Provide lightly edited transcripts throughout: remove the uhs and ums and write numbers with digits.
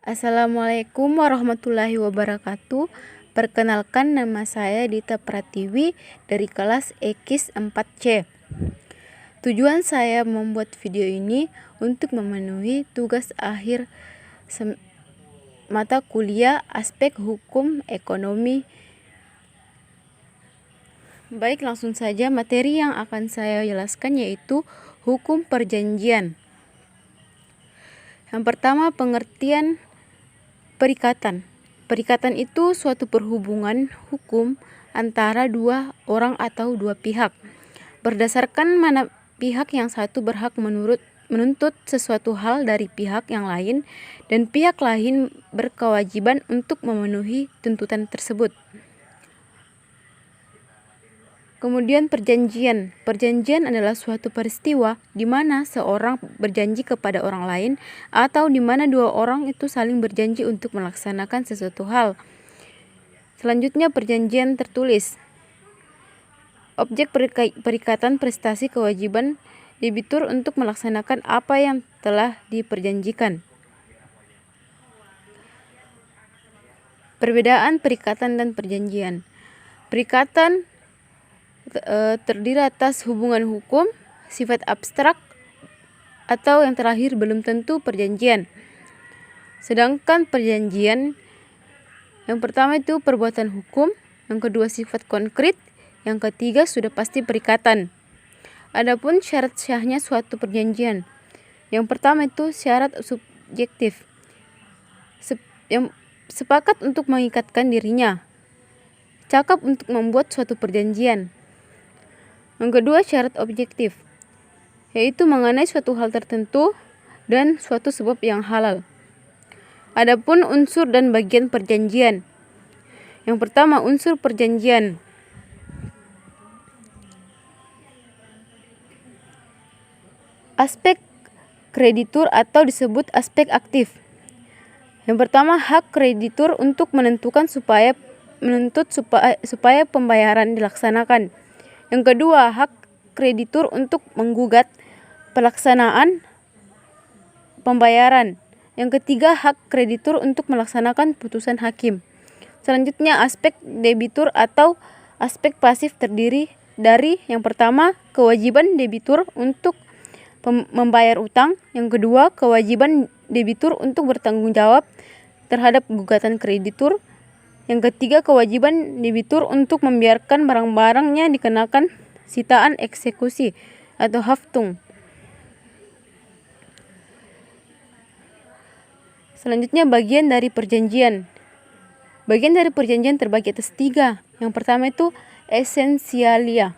Assalamualaikum warahmatullahi wabarakatuh. Perkenalkan, nama saya Dita Pratiwi dari kelas EKIS 4C. Tujuan saya membuat video ini untuk memenuhi tugas akhir mata kuliah aspek hukum ekonomi. Baik, langsung saja materi yang akan saya jelaskan yaitu hukum perjanjian. Yang pertama, pengertian perikatan. Perikatan itu suatu perhubungan hukum antara dua orang atau dua pihak, berdasarkan mana pihak yang satu berhak menuntut sesuatu hal dari pihak yang lain dan pihak lain berkewajiban untuk memenuhi tuntutan tersebut. Kemudian perjanjian. Perjanjian adalah suatu peristiwa di mana seorang berjanji kepada orang lain atau di mana dua orang itu saling berjanji untuk melaksanakan sesuatu hal. Selanjutnya perjanjian tertulis. Objek perikatan prestasi kewajiban debitur untuk melaksanakan apa yang telah diperjanjikan. Perbedaan perikatan dan perjanjian. Perikatan terdiri atas hubungan hukum, sifat abstrak, atau yang terakhir belum tentu perjanjian. Sedangkan perjanjian, yang pertama itu perbuatan hukum, yang kedua sifat konkret, yang ketiga sudah pasti perikatan. Adapun syarat sahnya suatu perjanjian. Yang pertama itu syarat subjektif. Yang sepakat untuk mengikatkan dirinya. Cakap untuk membuat suatu perjanjian. Yang kedua syarat objektif, yaitu mengenai suatu hal tertentu dan suatu sebab yang halal. Adapun unsur dan bagian perjanjian. Yang pertama, unsur perjanjian. Aspek kreditur atau disebut aspek aktif. Yang pertama, hak kreditur untuk menentukan supaya pembayaran dilaksanakan. Yang kedua, hak kreditur untuk menggugat pelaksanaan pembayaran. Yang ketiga, hak kreditur untuk melaksanakan putusan hakim. Selanjutnya, aspek debitur atau aspek pasif terdiri dari yang pertama, kewajiban debitur untuk membayar utang. Yang kedua, kewajiban debitur untuk bertanggung jawab terhadap gugatan kreditur. Yang ketiga, kewajiban debitur untuk membiarkan barang-barangnya dikenakan sitaan eksekusi atau haftung. Selanjutnya, bagian dari perjanjian. Bagian dari perjanjian terbagi atas 3. Yang pertama itu esensialia.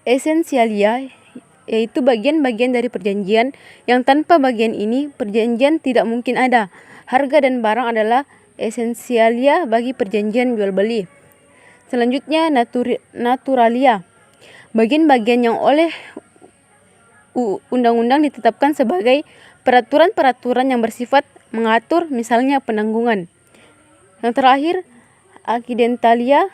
Esensialia yaitu bagian-bagian dari perjanjian yang tanpa bagian ini perjanjian tidak mungkin ada. Harga dan barang adalah esensialia bagi perjanjian jual beli. Selanjutnya naturalia. Bagian-bagian yang oleh undang-undang ditetapkan sebagai peraturan-peraturan yang bersifat mengatur, misalnya penanggungan. Yang terakhir aksidentalia,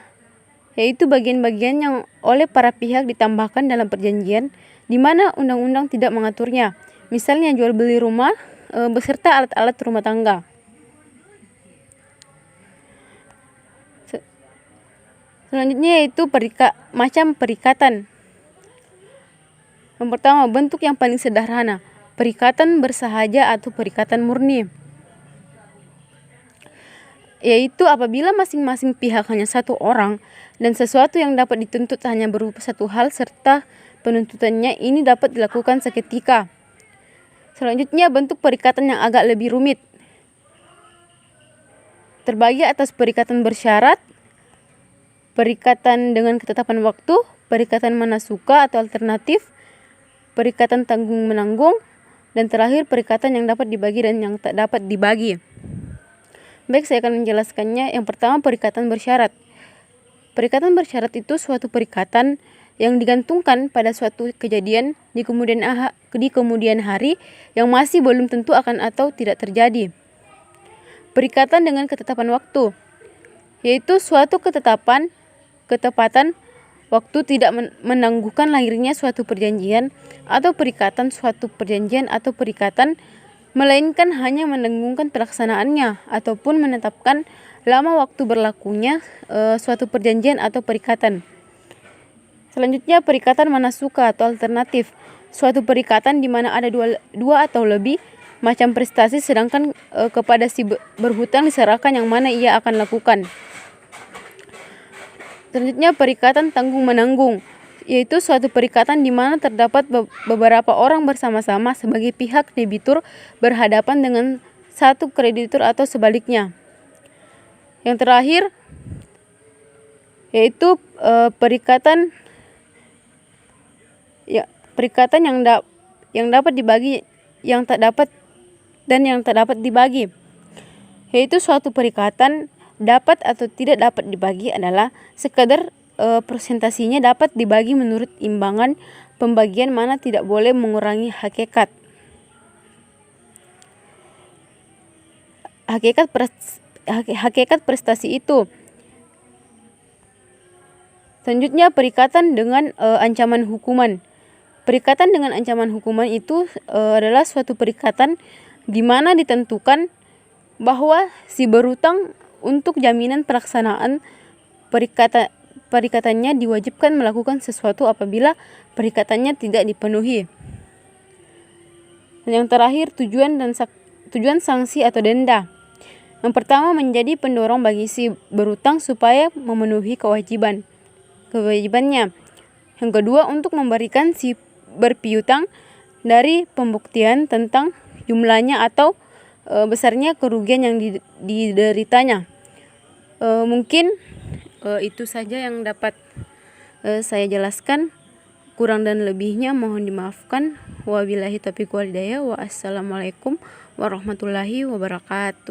yaitu bagian-bagian yang oleh para pihak ditambahkan dalam perjanjian di mana undang-undang tidak mengaturnya, misalnya jual beli rumah beserta alat-alat rumah tangga. Selanjutnya yaitu macam perikatan. Yang pertama, bentuk yang paling sederhana, perikatan bersahaja atau perikatan murni, yaitu apabila masing-masing pihak hanya satu orang dan sesuatu yang dapat dituntut hanya berupa satu hal serta penuntutannya ini dapat dilakukan seketika. Selanjutnya, bentuk perikatan yang agak lebih rumit terbagi atas perikatan bersyarat, perikatan dengan ketetapan waktu, perikatan manasuka atau alternatif, perikatan tanggung-menanggung, dan terakhir perikatan yang dapat dibagi dan yang tak dapat dibagi. Baik, saya akan menjelaskannya. Yang pertama, perikatan bersyarat. Perikatan bersyarat itu suatu perikatan yang digantungkan pada suatu kejadian di kemudian hari yang masih belum tentu akan atau tidak terjadi. Perikatan dengan ketetapan waktu, yaitu suatu ketepatan waktu tidak menangguhkan lahirnya suatu perjanjian atau perikatan melainkan hanya menanggungkan pelaksanaannya ataupun menetapkan lama waktu berlakunya suatu perjanjian atau perikatan. Selanjutnya, perikatan manasuka atau alternatif. Suatu perikatan di mana ada dua atau lebih macam prestasi, sedangkan kepada si berhutang diserahkan yang mana ia akan lakukan. Selanjutnya, perikatan tanggung-menanggung, yaitu suatu perikatan di mana terdapat beberapa orang bersama-sama sebagai pihak debitur berhadapan dengan satu kreditur atau sebaliknya. Yang terakhir, yaitu perikatan yang dapat dibagi, yang tak dapat dibagi, yaitu suatu perikatan dapat atau tidak dapat dibagi adalah sekadar presentasinya dapat dibagi menurut imbangan pembagian mana tidak boleh mengurangi hakikat prestasi itu. Selanjutnya, perikatan dengan ancaman hukuman. Perikatan dengan ancaman hukuman itu adalah suatu perikatan di mana ditentukan bahwa si berutang untuk jaminan pelaksanaan perikatannya diwajibkan melakukan sesuatu apabila perikatannya tidak dipenuhi. Dan yang terakhir, tujuan sanksi atau denda. Yang pertama, menjadi pendorong bagi si berutang supaya memenuhi kewajibannya. Yang kedua, untuk memberikan si berpiutang dari pembuktian tentang jumlahnya atau besarnya kerugian yang dideritanya. Mungkin itu saja yang dapat saya jelaskan. Kurang dan lebihnya mohon dimaafkan. Wabillahi taufiq wal hidayah. Wassalamualaikum warahmatullahi wabarakatuh.